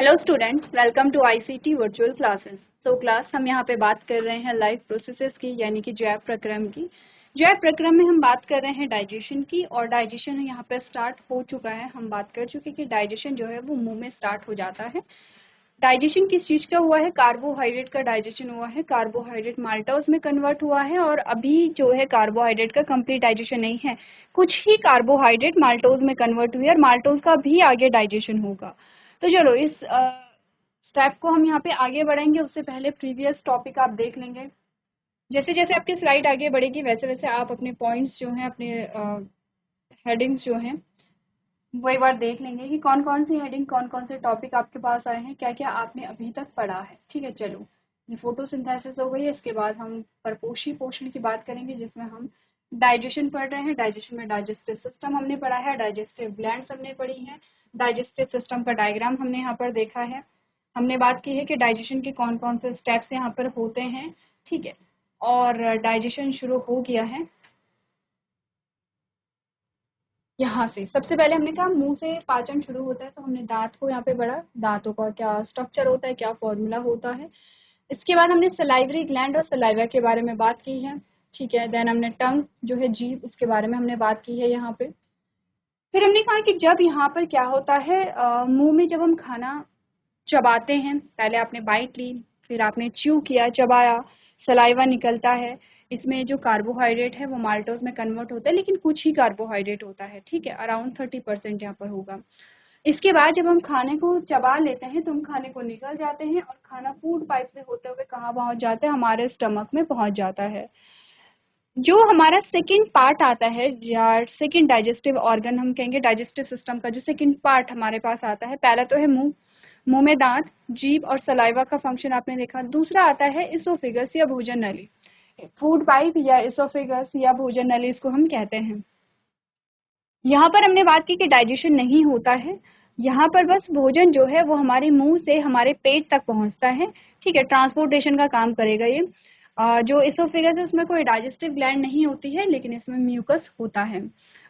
Hello students, welcome to ICT virtual classes. तो class हम यहाँ पे बात कर रहे हैं लाइफ प्रोसेसेस की, यानी कि जैव प्रक्रम की। जैव प्रक्रम में हम बात कर रहे हैं डाइजेशन की, और डाइजेशन यहाँ पे स्टार्ट हो चुका है। हम बात कर चुके कि डाइजेशन जो है वो मुंह में स्टार्ट हो जाता है। डाइजेशन किस चीज़ का हुआ है? कार्बोहाइड्रेट का डाइजेशन हुआ है। कार्बोहाइड्रेट माल्टोज में कन्वर्ट हुआ है, और अभी जो है कार्बोहाइड्रेट का कंप्लीट डाइजेशन नहीं है, कुछ ही कार्बोहाइड्रेट माल्टोज में कन्वर्ट हुई है, और माल्टोज का भी आगे डाइजेशन होगा। तो चलो इस स्टेप को हम यहाँ पे आगे बढ़ेंगे, उससे पहले प्रीवियस टॉपिक आप देख लेंगे। जैसे जैसे आपकी स्लाइड आगे बढ़ेगी वैसे वैसे आप अपने पॉइंट्स जो हैं, अपने हेडिंग्स जो हैं, वो एक बार देख लेंगे कि कौन कौन सी हेडिंग, कौन कौन से टॉपिक आपके पास आए हैं, क्या क्या आपने अभी तक पढ़ा है। ठीक है, चलो ये फोटोसिंथेसिस हो गई है। इसके बाद हम परपोषी पोषण की बात करेंगे, जिसमें हम डाइजेशन पढ़ रहे हैं। डाइजेशन में डाइजेस्टिव सिस्टम हमने पढ़ा है, डाइजेस्टिव ग्लैंड्स हमने पढ़ी हैं, डाइजेस्टिव सिस्टम का डायग्राम हमने यहाँ पर देखा है। हमने बात की है कि डाइजेशन के कौन कौन से स्टेप्स यहाँ पर होते हैं। ठीक है, और डाइजेशन शुरू हो गया है। यहाँ से सबसे पहले हमने कहा मुंह से पाचन शुरू होता है, तो हमने दांत को यहाँ पे पढ़ा, दांतों का क्या स्ट्रक्चर होता है, क्या फॉर्मूला होता है। इसके बाद हमने सलाइवरी ग्लैंड और सलाइवा के बारे में बात की है। ठीक है, देन हमने टंग जो है जीभ, उसके बारे में हमने बात की है यहाँ पे। फिर हमने कहा कि जब यहाँ पर क्या होता है, मुंह में जब हम खाना चबाते हैं, पहले आपने बाइट ली, फिर आपने च्यू किया, चबाया, सलाइवा निकलता है। इसमें जो कार्बोहाइड्रेट है वो माल्टोज में कन्वर्ट होता है, लेकिन कुछ ही कार्बोहाइड्रेट होता है। ठीक है, अराउंड 30% यहाँ पर होगा। इसके बाद जब हम खाने को चबा लेते हैं तो हम खाने को निकल जाते हैं, और खाना फूड पाइप से होते हुए कहाँ पहुँच जाता है? हमारे स्टमक में पहुँच जाता है। जो हमारा सेकंड पार्ट आता है, या सेकंड डाइजेस्टिव ऑर्गन हम कहेंगे, डाइजेस्टिव सिस्टम का जो सेकंड पार्ट हमारे पास आता है, पहला तो है मुंह, मुंह में दांत, जीभ और सलाइवा का फंक्शन आपने देखा। दूसरा आता है इसोफेगस या भोजन नली, फूड पाइप या इसोफेगस या भोजन नली इसको हम कहते हैं। यहाँ पर हमने बात की कि डाइजेशन नहीं होता है, यहाँ पर बस भोजन जो है वो हमारे मुंह से हमारे पेट तक पहुँचता है। ठीक है, ट्रांसपोर्टेशन का काम करेगा ये। जो इसोफेगस है उसमें कोई डाइजेस्टिव ग्लैंड नहीं होती है, लेकिन इसमें म्यूकस होता है।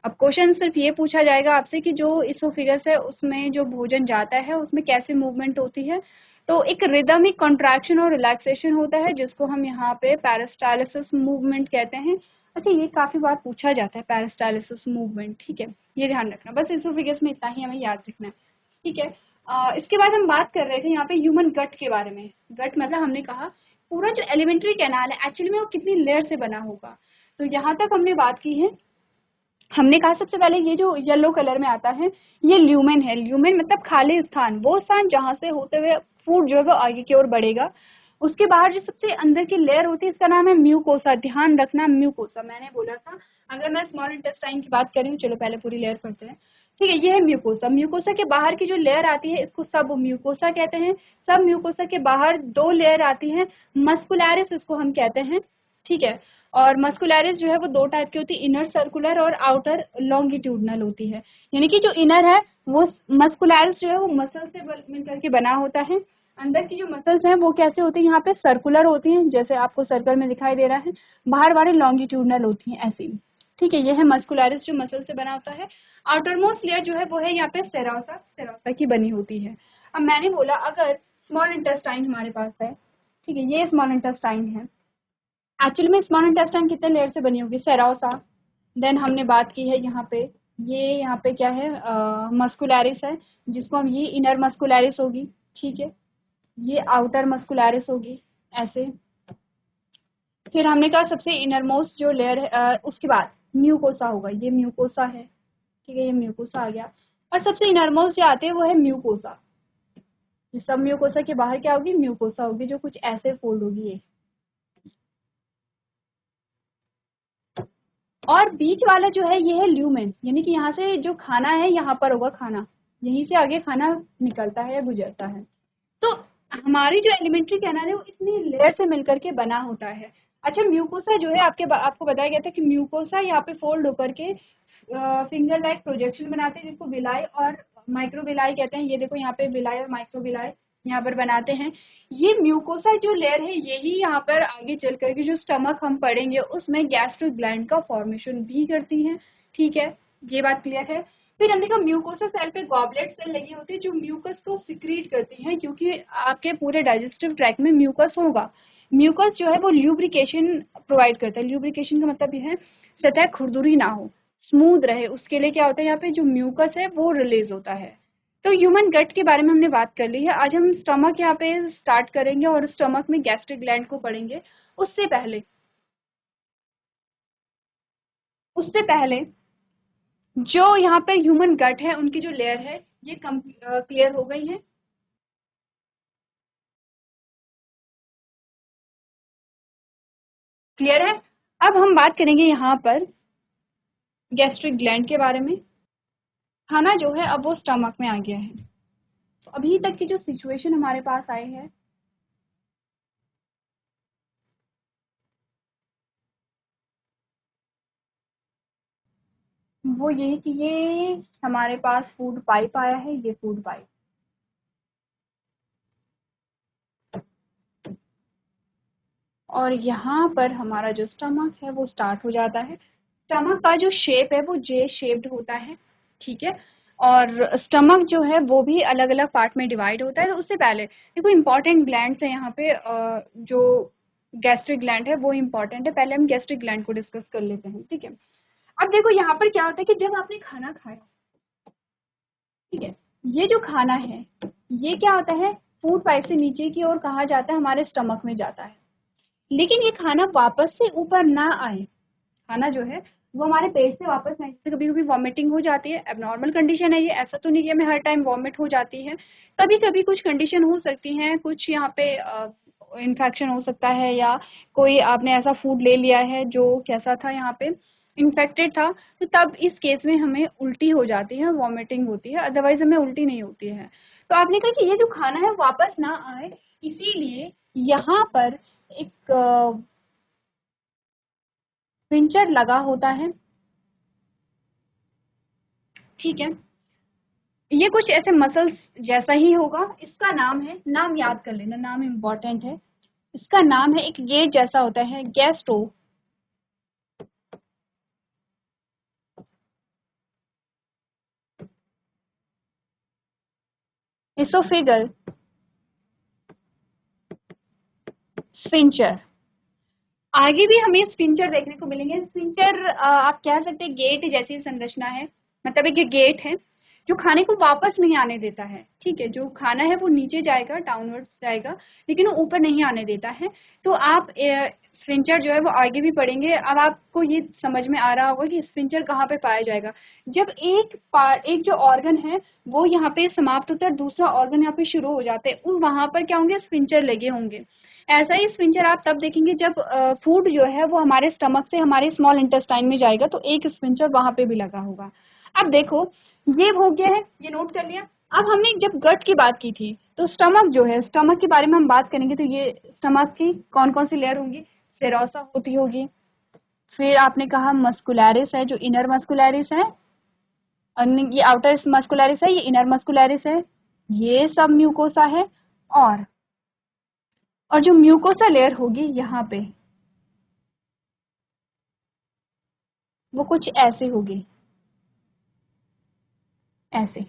अब क्वेश्चन सिर्फ ये पूछा जाएगा आपसे कि जो इसोफेगस है उसमें जो भोजन जाता है उसमें कैसे मूवमेंट होती है। तो एक रिदमिक कॉन्ट्रैक्शन और रिलैक्सेशन होता है, जिसको हम यहाँ पे पेरिस्टालिसिस मूवमेंट कहते हैं। अच्छा, ये काफी बार पूछा जाता है पेरिस्टालिसिस मूवमेंट। ठीक है, ये ध्यान रखना, बस इसोफेगस में इतना ही हमें याद रखना है। ठीक है, इसके बाद हम बात कर रहे थे यहाँ पे ह्यूमन गट के बारे में। गट मतलब हमने कहा पूरा जो एलिमेंट्री कैनाल है एक्चुअली में वो कितनी लेयर से बना होगा, तो यहाँ तक हमने बात की है। हमने कहा सबसे पहले ये जो येलो कलर में आता है ये ल्यूमेन है। ल्यूमेन मतलब खाली स्थान, वो स्थान जहाँ से होते हुए फूड जो है वो आगे की ओर बढ़ेगा। उसके बाहर जो सबसे अंदर की लेयर होती है इसका नाम है म्यूकोसा। ध्यान रखना, म्यूकोसा मैंने बोला था। अगर मैं स्मॉल इंटेस्टाइन की बात कर रही हूँ, चलो पहले पूरी लेयर पढ़ते हैं। ठीक है, ये है म्यूकोसा। म्यूकोसा के बाहर की जो लेयर आती है इसको सब म्यूकोसा कहते हैं। सब म्यूकोसा के बाहर दो लेयर आती है, मस्कुलैरिस इसको हम कहते हैं। ठीक है, और मस्कुलैरिस जो है वो दो टाइप की होती है, इनर सर्कुलर और आउटर लॉन्गिट्यूडनल होती है। यानी कि जो इनर है वो मस्कुलैरिस जो है वो मसल से मिलकर के बना होता है। अंदर की जो मसल्स हैं वो कैसे होती है, यहाँ पे सर्कुलर होती हैं, जैसे आपको सर्कल में दिखाई दे रहा है। बाहर वाले लॉन्गिट्यूडनल होती हैं ऐसी। ठीक है, ये है मस्कुलैरिस जो मसल से बना होता है। आउटर मोस्ट लेयर जो है वो है यहाँ पे सेरोसा, सेरोसा की बनी होती है। अब मैंने बोला अगर स्मॉल इंटेस्टाइन हमारे पास है, ठीक है, ये स्मॉल इंटेस्टाइन है। एक्चुअली में स्मॉल इंटेस्टाइन कितने लेयर से बनी होगी? सेरोसा। देन हमने बात की है यहाँ पे, ये यहाँ पे क्या है, मस्कुलैरिस है, जिसको हम, ये इनर मस्कुलैरिस होगी। ठीक है, ये आउटर मस्कुलैरिस होगी ऐसे। फिर हमने कहा सबसे इनर मोस्ट जो लेयर है, उसके बाद म्यूकोसा होगा, ये म्यूकोसा है। ठीक है, ये म्यूकोसा आ गया। और सबसे इनर मोस्ट जो आते हैं वो है म्यूकोसा। सब म्यूकोसा के बाहर क्या होगी? म्यूकोसा होगी, जो कुछ ऐसे फोल्ड होगी ये। और बीच वाला जो है ये है ल्यूमेन, यानी कि यहाँ से जो खाना है यहाँ पर होगा खाना, यहीं से आगे खाना निकलता है या गुजरता है। तो हमारी जो एलिमेंट्री कैनाल है वो इतनी लेयर से मिलकर के बना होता है। अच्छा, म्यूकोसा जो है आपको बताया गया था कि म्यूकोसा यहाँ पे फोल्ड होकर के फिंगर लाइक प्रोजेक्शन बनाते हैं, जिसको विलाई और माइक्रोविलाई कहते हैं। ये देखो यहाँ पे विलाई और माइक्रोविलाई यहाँ पर बनाते हैं। ये म्यूकोसा जो लेयर है यही यहाँ पर आगे चल करके जो स्टमक हम पढ़ेंगे उसमें गैस्ट्रिक ग्लैंड का फॉर्मेशन भी करती है। ठीक है, ये बात क्लियर है। फिर हमने कहा म्यूकोसा सेल पे गॉबलेट सेल लगी होती है जो म्यूकस को सिक्रीट करती है, क्योंकि आपके पूरे डाइजेस्टिव ट्रैक्ट में म्यूकस होगा। म्यूकस जो है वो ल्यूब्रिकेशन प्रोवाइड करता है। ल्यूब्रिकेशन का मतलब यह है सतह खुरदुरी ना हो, स्मूथ रहे, उसके लिए क्या होता है यहाँ पे जो म्यूकस है वो रिलीज होता है। तो ह्यूमन गट के बारे में हमने बात कर ली है। आज हम स्टमक यहाँ पे स्टार्ट करेंगे और स्टमक में गैस्ट्रिक ग्लैंड को पढ़ेंगे। उससे पहले जो यहाँ पे ह्यूमन गट है उनकी जो लेयर है ये क्लियर हो गई है। क्लियर है। अब हम बात करेंगे यहाँ पर गैस्ट्रिक ग्लैंड के बारे में। खाना जो है अब वो स्टमक में आ गया है। तो अभी तक की जो सिचुएशन हमारे पास आई है वो ये है कि ये हमारे पास फूड पाइप आया है, ये फूड पाइप, और यहाँ पर हमारा जो स्टमक है वो स्टार्ट हो जाता है। स्टमक का जो शेप है वो जे शेप्ड होता है, ठीक है। और स्टमक जो है वो भी अलग अलग पार्ट में डिवाइड होता है। तो उससे पहले देखो इंपॉर्टेंट ग्लैंड्स है यहाँ पे, जो गैस्ट्रिक ग्लैंड है वो इंपॉर्टेंट है। पहले हम गैस्ट्रिक ग्लैंड को डिस्कस कर लेते हैं, ठीक है। अब देखो यहाँ पर क्या होता है कि जब आपने खाना खाया, ठीक है, ये जो खाना है ये क्या होता है, फूड पाइप से नीचे की ओर कहाँ जाता है, हमारे स्टमक में जाता है। लेकिन ये खाना वापस से ऊपर ना आए, खाना जो है वो हमारे पेट से वापस नहीं, जैसे कभी कभी वॉमिटिंग हो जाती है, एबनॉर्मल कंडीशन है ये, ऐसा तो नहीं कि हमें हर टाइम वॉमिट हो जाती है। कभी कभी कुछ कंडीशन हो सकती हैं, कुछ यहाँ पे इन्फेक्शन हो सकता है, या कोई आपने ऐसा फूड ले लिया है जो कैसा था यहाँ पे इन्फेक्टेड था, तो तब इस केस में हमें उल्टी हो जाती है, वॉमिटिंग होती है, अदरवाइज हमें उल्टी नहीं होती है। तो आपने कहा कि ये जो खाना है वापस ना आए, इसीलिए यहाँ पर एक पिंचर लगा होता है, ठीक है। ये कुछ ऐसे मसल्स जैसा ही होगा, इसका नाम है, नाम याद कर लेना, नाम इम्पोर्टेंट है। इसका नाम है, एक गेट जैसा होता है, गैस्ट्रो इसोफेगल स्फिंक्टर। आगे भी हमें स्फिंक्टर देखने को मिलेंगे। स्फिंक्टर आप कह सकते हैं गेट जैसी संरचना है, मतलब एक गेट है जो खाने को वापस नहीं आने देता है, ठीक है। जो खाना है वो नीचे जाएगा, डाउनवर्ड्स जाएगा, लेकिन वो ऊपर नहीं आने देता है। तो आप स्फिंक्टर जो है वो आगे भी पढ़ेंगे। अब आपको ये समझ में आ रहा होगा कि स्फिंक्टर कहाँ पे पाया जाएगा। जब एक जो ऑर्गन है वो यहाँ पे समाप्त होता है, दूसरा ऑर्गन यहाँ पे शुरू हो जाते हैं, वहां पर क्या होंगे, स्फिंक्टर लगे होंगे। ऐसा ही स्फिंक्टर आप तब देखेंगे जब फूड जो है वो हमारे स्टमक से हमारे स्मॉल इंटेस्टाइन में जाएगा, तो एक स्फिंक्टर वहां पे भी लगा होगा। अब देखो ये हो गया है, ये नोट कर लिया। अब हमने जब गट की बात की थी, तो स्टमक जो है, स्टमक के बारे में हम बात करेंगे, तो ये स्टमक की कौन कौन सी लेयर होंगी, सेरोसा होती होगी, फिर आपने कहा मस्कुलैरिस है, जो इनर मस्कुलैरिस है, ये आउटर मस्कुलैरिस है, ये इनर मस्कुलैरिस है, ये सब म्यूकोसा है। और और जो म्यूकोसा लेयर होगी यहाँ पे, वो कुछ ऐसे होगी, ऐसे।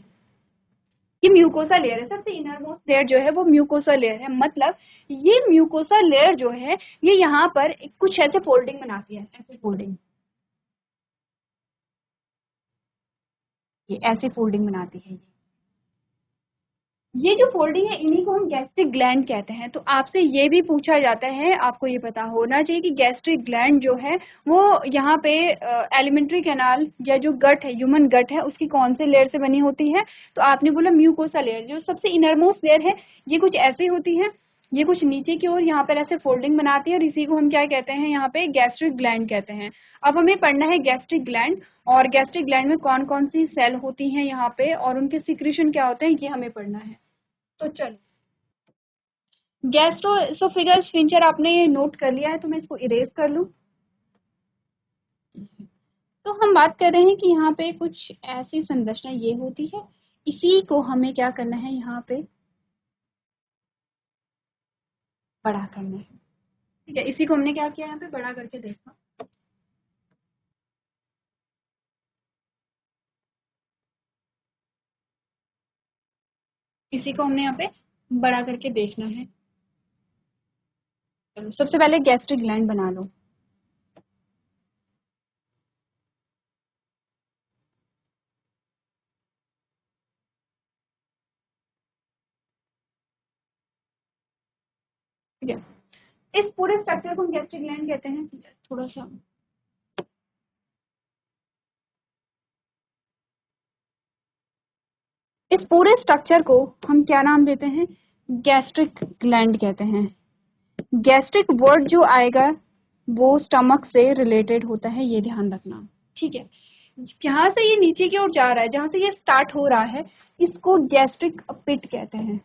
ये म्यूकोसा लेयर है, सबसे इनर मोस्ट लेयर जो है वो म्यूकोसा लेयर है। मतलब ये म्यूकोसा लेयर जो है ये यहाँ पर कुछ ऐसे फोल्डिंग बनाती है, ऐसे फोल्डिंग, ये ऐसे फोल्डिंग बनाती है। ये जो फोल्डिंग है इन्हीं को हम गैस्ट्रिक ग्लैंड कहते हैं। तो आपसे ये भी पूछा जाता है, आपको ये पता होना चाहिए कि गैस्ट्रिक ग्लैंड जो है वो यहाँ पे एलिमेंट्री कैनाल या जो गट है, ह्यूमन गट है, उसकी कौन से लेयर से बनी होती है। तो आपने बोला म्यूकोसा लेयर, जो सबसे इनरमोस्ट लेयर है, ये कुछ ऐसी होती है, ये कुछ नीचे की ओर यहाँ पर ऐसे फोल्डिंग बनाती है, और इसी को हम क्या कहते हैं, यहाँ पे गैस्ट्रिक ग्लैंड कहते हैं। अब हमें पढ़ना है गैस्ट्रिक ग्लैंड, और गैस्ट्रिक ग्लैंड में कौन कौन सी सेल होती हैं यहाँ पे, और उनके सिक्रीशन क्या होते हैं, ये हमें पढ़ना है। तो चलो, गैस्ट्रोएसोफेगल स्फिंक्टर आपने नोट कर लिया है, तो मैं इसको इरेज कर लूं। तो हम बात कर रहे हैं कि यहाँ पे कुछ ऐसी संरचना ये होती है, इसी को हमें क्या करना है, यहाँ पे बड़ा करना है, ठीक है। इसी को हमने क्या किया, यहाँ पे बड़ा करके देखा। इसी को हमने यहाँ पे बड़ा करके देखना है। चलो सबसे पहले गैस्ट्रिक ग्लैंड बना लो। ठीक है, इस पूरे स्ट्रक्चर को हम गैस्ट्रिक ग्लैंड कहते हैं। थोड़ा सा इस पूरे स्ट्रक्चर को हम क्या नाम देते हैं? गैस्ट्रिक ग्लैंड कहते हैं। गैस्ट्रिक वर्ड जो आएगा वो स्टमक से रिलेटेड होता है, ये ध्यान रखना। ठीक है, जहां से ये नीचे की ओर जा रहा है, जहां से ये स्टार्ट हो रहा है, इसको गैस्ट्रिक पिट कहते हैं।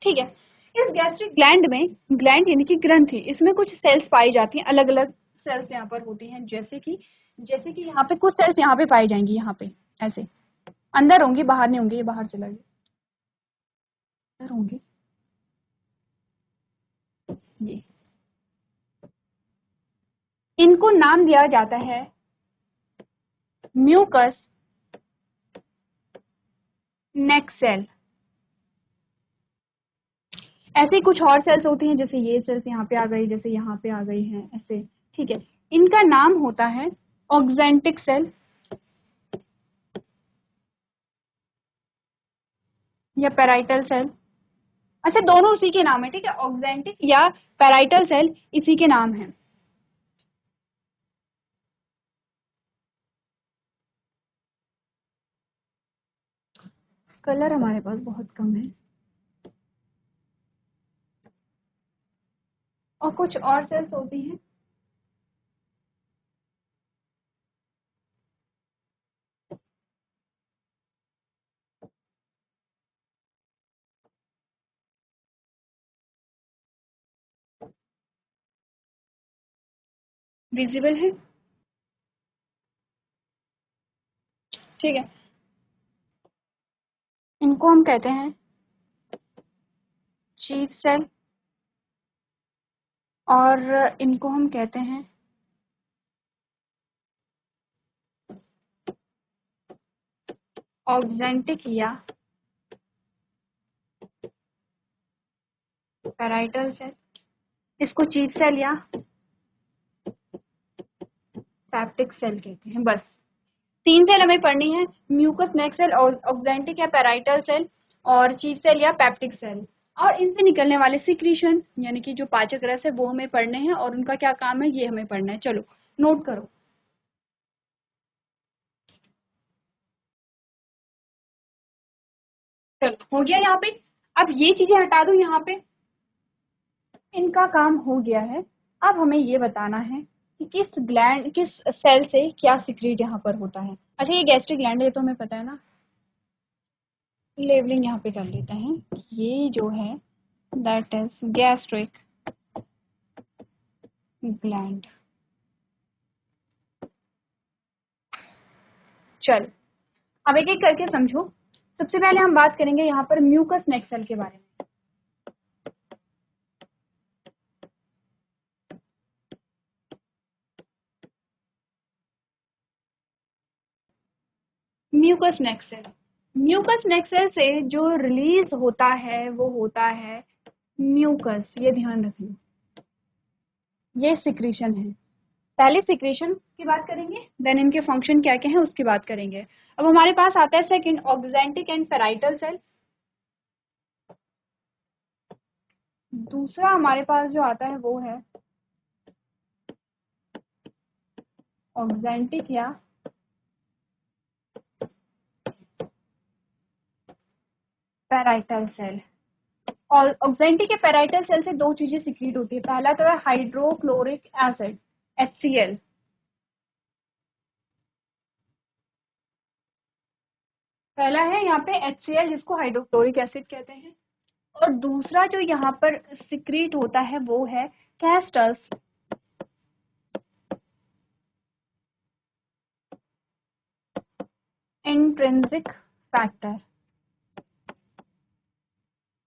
ठीक है, इस गैस्ट्रिक ग्लैंड में, ग्लैंड यानी कि ग्रंथि, इसमें कुछ सेल्स पाई जाती हैं, अलग अलग सेल्स यहाँ पर होती हैं। जैसे कि यहाँ पे कुछ सेल्स यहाँ पे पाई जाएंगी, यहाँ पे ऐसे अंदर होंगी, बाहर नहीं होंगी, ये बाहर चला गया, अंदर होंगी ये। इनको नाम दिया जाता है म्यूकस नेक सेल। ऐसे ही कुछ और सेल्स होती हैं, जैसे ये सेल्स यहाँ पे आ गई, जैसे यहाँ पे आ गई हैं, ऐसे। ठीक है, इनका नाम होता है ऑक्जेंटिक सेल या पेराइटल सेल। अच्छा, दोनों उसी के नाम है। ठीक है, ऑक्जेंटिक या पेराइटल सेल इसी के नाम है। कलर हमारे पास बहुत कम है, और कुछ और सेल्स होती हैं विजिबल है। ठीक है, इनको हम कहते हैं चीफ सेल, और इनको हम कहते हैं ऑक्जेंटिक या पेराइटल सेल। इसको चीफ सेल या पैप्टिक सेल कहते हैं। बस 3 सेल हमें पढ़नी है, म्यूकस नेक सेल, ऑक्जेंटिक या पेराइटल सेल, और चीफ सेल या पैप्टिक सेल। और इनसे निकलने वाले सिक्रीशन यानी कि जो पाचक रस है वो हमें पढ़ने हैं, और उनका क्या काम है ये हमें पढ़ना है। चलो नोट करो। चलो हो गया यहाँ पे। अब ये चीजें हटा दो यहाँ पे, इनका काम हो गया है। अब हमें ये बताना है कि किस ग्लैंड, किस सेल से क्या सिक्रीट यहाँ पर होता है। अच्छा, ये गैस्ट्रिक ग्लैंड है, ये तो हमें पता है ना। लेवलिंग यहाँ पे कर लेते हैं। ये जो है दैट इज गैस्ट्रिक ग्लैंड। चलो अब एक एक करके समझो। सबसे पहले हम बात करेंगे यहाँ पर म्यूकस नेक सेल के बारे में। म्यूकस नेक सेल, म्यूकस नेक सेल से जो रिलीज होता है वो होता है म्यूकस। ये ध्यान रखना, ये सिक्रीशन है। पहले सिक्रीशन की बात करेंगे, देन इनके फंक्शन क्या क्या है उसकी बात करेंगे। अब हमारे पास आता है second, oxyntic and parietal cell. दूसरा हमारे पास जो आता है वो है ऑक्जेंटिक या पेराइटल सेल। और ऑक्जेंटिक या पेराइटल सेल से दो चीजें सिक्रीट होती है। पहला तो है हाइड्रोक्लोरिक एसिड, HCl। पहला है यहाँ पे HCl, जिसको हाइड्रोक्लोरिक एसिड कहते हैं। और दूसरा जो यहाँ पर सिक्रीट होता है वो है कैस्टस इंट्रिंसिक फैक्टर।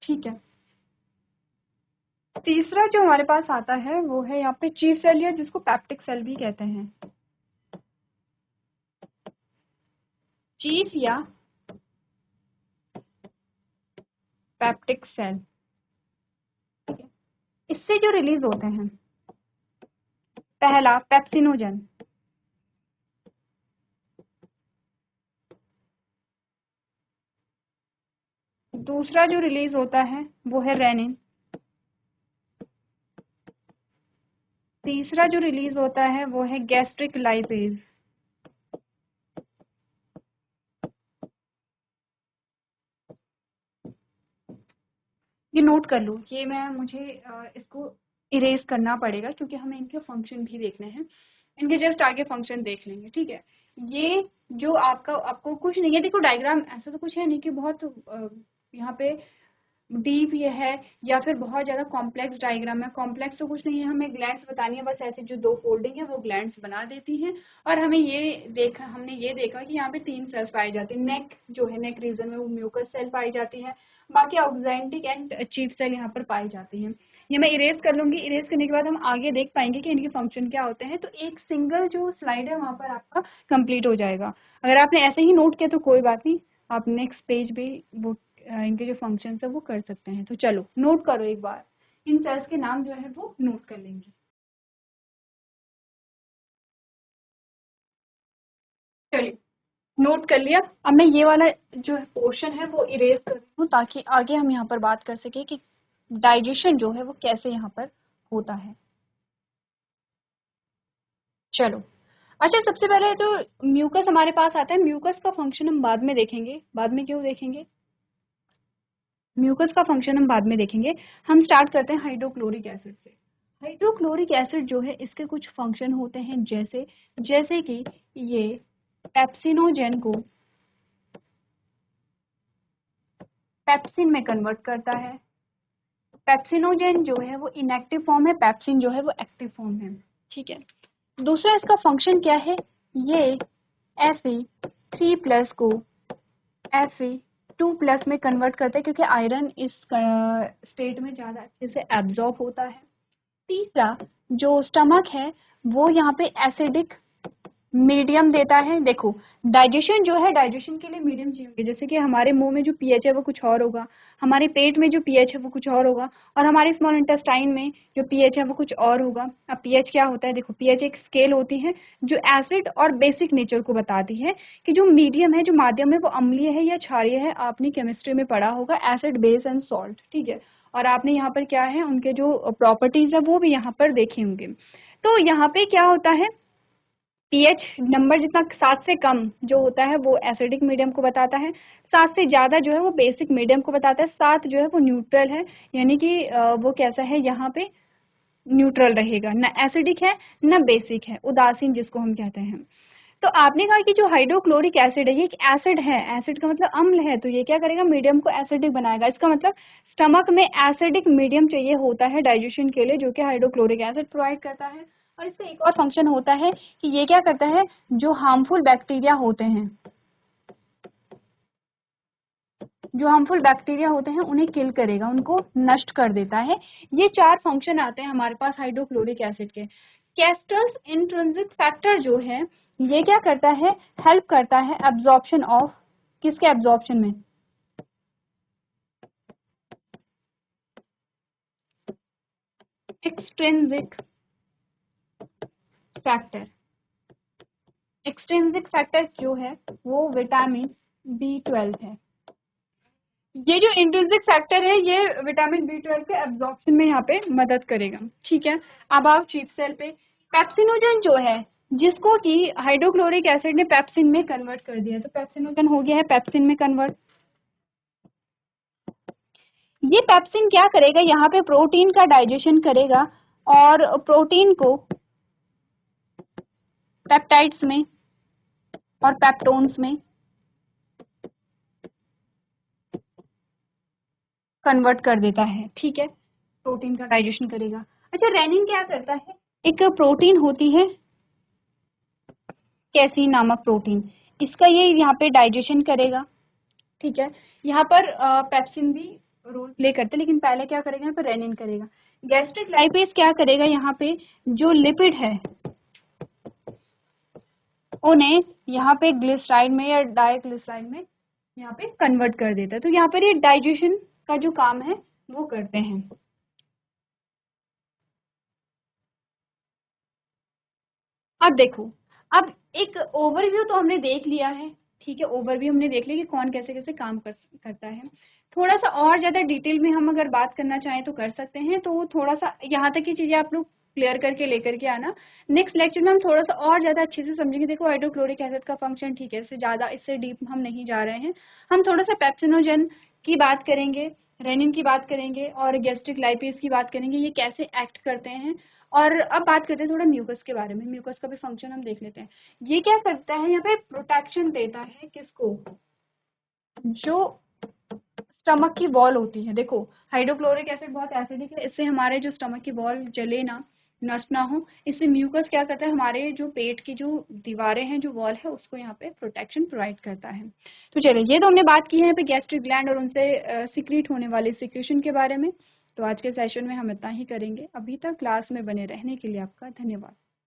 ठीक है, तीसरा जो हमारे पास आता है वो है यहाँ पे चीफ सेल, या जिसको पैप्टिक सेल भी कहते हैं। चीफ या पेप्टिक सेल, ठीक है। इससे जो रिलीज होते हैं, पहला पेप्सिनोजन, दूसरा जो रिलीज होता है वो है रेनिन, तीसरा जो रिलीज होता है वो है गैस्ट्रिक लाइपेज, ये नोट कर लो, ये मुझे इसको इरेज करना पड़ेगा क्योंकि हमें इनके फंक्शन भी देखने हैं, इनके जस्ट आगे फंक्शन देख लेंगे, ठीक है। ये जो आपको कुछ नहीं है, देखो डायग्राम ऐसा तो कुछ है नहीं कि बहुत यहाँ पे डीप ये है या फिर बहुत ज़्यादा कॉम्प्लेक्स डायग्राम है, कॉम्प्लेक्स तो कुछ नहीं है, हमें ग्लैंड्स बतानी है, बस ऐसे जो दो फोल्डिंग है वो ग्लैंड्स बना देती हैं। और हमने ये देखा कि यहाँ पे 3 सेल्स पाई जाती है, नेक जो है नेक रीजन में वो म्यूकस सेल पाई जाती है, बाकी ऑक्जेंटिक एंड चीफ सेल यहाँ पर पाई जाती हैं। ये मैं इरेज कर लूंगी, इरेज करने के बाद हम आगे देख पाएंगे कि इनके फंक्शन क्या होते हैं। तो एक सिंगल जो स्लाइड है वहाँ पर आपका कंप्लीट हो जाएगा। अगर आपने ऐसे ही नोट किया तो कोई बात नहीं, आप नेक्स्ट पेज भी वो इनके जो फंक्शन है वो कर सकते हैं। तो चलो नोट करो एक बार, इन सेल्स के नाम जो है वो नोट कर लेंगे। चलिए नोट कर लिया। अब मैं ये वाला जो पोर्शन है वो इरेज कर रही हूँ ताकि आगे हम यहाँ पर बात कर सके कि डाइजेशन जो है वो कैसे यहाँ पर होता है। चलो अच्छा, सबसे पहले तो म्यूकस हमारे पास आता है, म्यूकस का फंक्शन हम बाद में देखेंगे, बाद में क्यों देखेंगे, म्यूकस का फंक्शन हम बाद में देखेंगे। हम स्टार्ट करते हैं हाइड्रोक्लोरिक एसिड से। हाइड्रोक्लोरिक एसिड जो है इसके कुछ फंक्शन होते हैं, जैसे जैसे कि ये पेप्सिनोजेन को पेप्सिन में कन्वर्ट करता है। पेप्सिनोजेन जो है वो इनएक्टिव फॉर्म है, पेप्सिन जो है वो एक्टिव फॉर्म है, ठीक है। दूसरा इसका फंक्शन क्या है, ये Fe3+ को Fe2+ में कन्वर्ट करता है क्योंकि आयरन इस स्टेट में ज़्यादा अच्छे से एब्जॉर्ब होता है। तीसरा जो स्टमक है वो यहाँ पे एसिडिक मीडियम देता है। देखो डाइजेशन जो है, डाइजेशन के लिए मीडियम चाहिए, जैसे कि हमारे मुंह में जो पीएच है वो कुछ और होगा, हमारे पेट में जो पीएच है वो कुछ और होगा, और हमारे स्मॉल इंटेस्टाइन में जो पीएच है वो कुछ और होगा। अब पीएच क्या होता है, देखो पीएच एक स्केल होती है जो एसिड और बेसिक नेचर को बताती है कि जो मीडियम है, जो माध्यम है, वो अम्लीय है या क्षारीय है। आपने केमिस्ट्री में पढ़ा होगा एसिड, बेस एंड सॉल्ट, ठीक है। और आपने यहाँ पर क्या है, उनके जो प्रॉपर्टीज है वो भी यहाँ पर देखे होंगे। तो यहाँ पे क्या होता है, पीएच नंबर जितना 7 से कम जो होता है वो एसिडिक मीडियम को बताता है, 7 से ज़्यादा जो है वो बेसिक मीडियम को बताता है, 7 जो है वो न्यूट्रल है, यानी कि वो कैसा है, यहाँ पे न्यूट्रल रहेगा, ना एसिडिक है ना बेसिक है, उदासीन जिसको हम कहते हैं। तो आपने कहा कि जो हाइड्रोक्लोरिक एसिड है ये एक एसिड है, एसिड का मतलब अम्ल है, तो ये क्या करेगा, मीडियम को एसिडिक बनाएगा। इसका मतलब स्टमक में एसिडिक मीडियम चाहिए होता है डाइजेशन के लिए, जो कि हाइड्रोक्लोरिक एसिड प्रोवाइड करता है। और इसका एक और फंक्शन होता है कि ये क्या करता है, जो हार्मफुल बैक्टीरिया होते हैं, जो हार्मफुल बैक्टीरिया होते हैं उन्हें किल करेगा, उनको नष्ट कर देता है। ये 4 फंक्शन आते हैं हमारे पास हाइड्रोक्लोरिक एसिड के। केस्टर्स इंट्रिंसिक फैक्टर जो है ये क्या करता है, हेल्प करता है एब्जॉर्प्शन ऑफ, किसके एब्जॉर्प्शन में, एक्सट्रिंसिक फैक्टर। एक्सट्रिंसिक फैक्टर जो है वो विटामिन B12 है। ये जो इंट्रिंसिक फैक्टर है ये विटामिन B12 के एब्जॉर्प्शन में यहाँ पे मदद करेगा, ठीक है। अब आप चीफ सेल पे, पेप्सिनोजन जो है जिसको कि हाइड्रोक्लोरिक एसिड ने पेप्सिन में कन्वर्ट कर दिया, तो पेप्सिनोजन हो गया है पेप्सिन में कन्वर्ट। ये पेप्सिन क्या करेगा, यहाँ पे प्रोटीन का डाइजेशन करेगा और प्रोटीन को पेप्टाइड्स में और पेप्टोन्स में कन्वर्ट कर देता है, ठीक है, प्रोटीन का डाइजेशन करेगा। अच्छा रेनिन क्या करता है, एक प्रोटीन होती है कैसीन नामक प्रोटीन, इसका ये यहाँ पे डाइजेशन करेगा, ठीक है। यहाँ पर पेप्सिन भी रोल प्ले करते हैं, लेकिन पहले क्या करेगा, यहाँ पर रेनिन करेगा। गैस्ट्रिक लाइपेज क्या करेगा, यहाँ पे जो लिपिड है उन्हें यहाँ पे ग्लिसराइड में या डाइग्लिसराइड में यहाँ पे कन्वर्ट कर देता है। तो यहाँ पर ये डाइजेशन का जो काम है वो करते हैं। अब देखो, अब एक ओवरव्यू तो हमने देख लिया है, ठीक है, ओवरव्यू हमने देख लिया कि कौन कैसे कैसे काम करता है। थोड़ा सा और ज़्यादा डिटेल में हम अगर बात करना चाहें तो कर सकते हैं, तो थोड़ा सा यहाँ तक की चीज़ें आप लोग क्लियर करके लेकर के आना। नेक्स्ट लेक्चर में हम थोड़ा सा और ज़्यादा अच्छे से समझेंगे। देखो हाइड्रोक्लोरिक एसिड का फंक्शन, ठीक है, इससे ज़्यादा इससे डीप हम नहीं जा रहे हैं। हम थोड़ा सा पेप्सिनोजन की बात करेंगे, रेनिन की बात करेंगे और गैस्ट्रिक लाइपेज की बात करेंगे, ये कैसे एक्ट करते हैं। और अब बात करते हैं थोड़ा म्यूकस के बारे में। म्यूकस का भी फंक्शन हम देख लेते हैं। ये क्या करता है, यहाँ पे प्रोटेक्शन देता है किसको, जो स्टमक की वॉल होती है। देखो हाइड्रोक्लोरिक एसिड बहुत एसिडिक है, इससे हमारे जो स्टमक की वॉल जले ना, नष्ट ना हो। इससे म्यूकस क्या करता है, हमारे जो पेट की जो दीवारें हैं, जो वॉल है, उसको यहाँ पे प्रोटेक्शन प्रोवाइड करता है। तो चलिए, ये तो हमने बात की है यहाँ पे गैस्ट्रिक ग्लैंड और उनसे सिक्रीट होने वाले सिक्रेशन के बारे में। तो आज के सेशन में हम इतना ही करेंगे। अभी तक क्लास में बने रहने के लिए आपका धन्यवाद।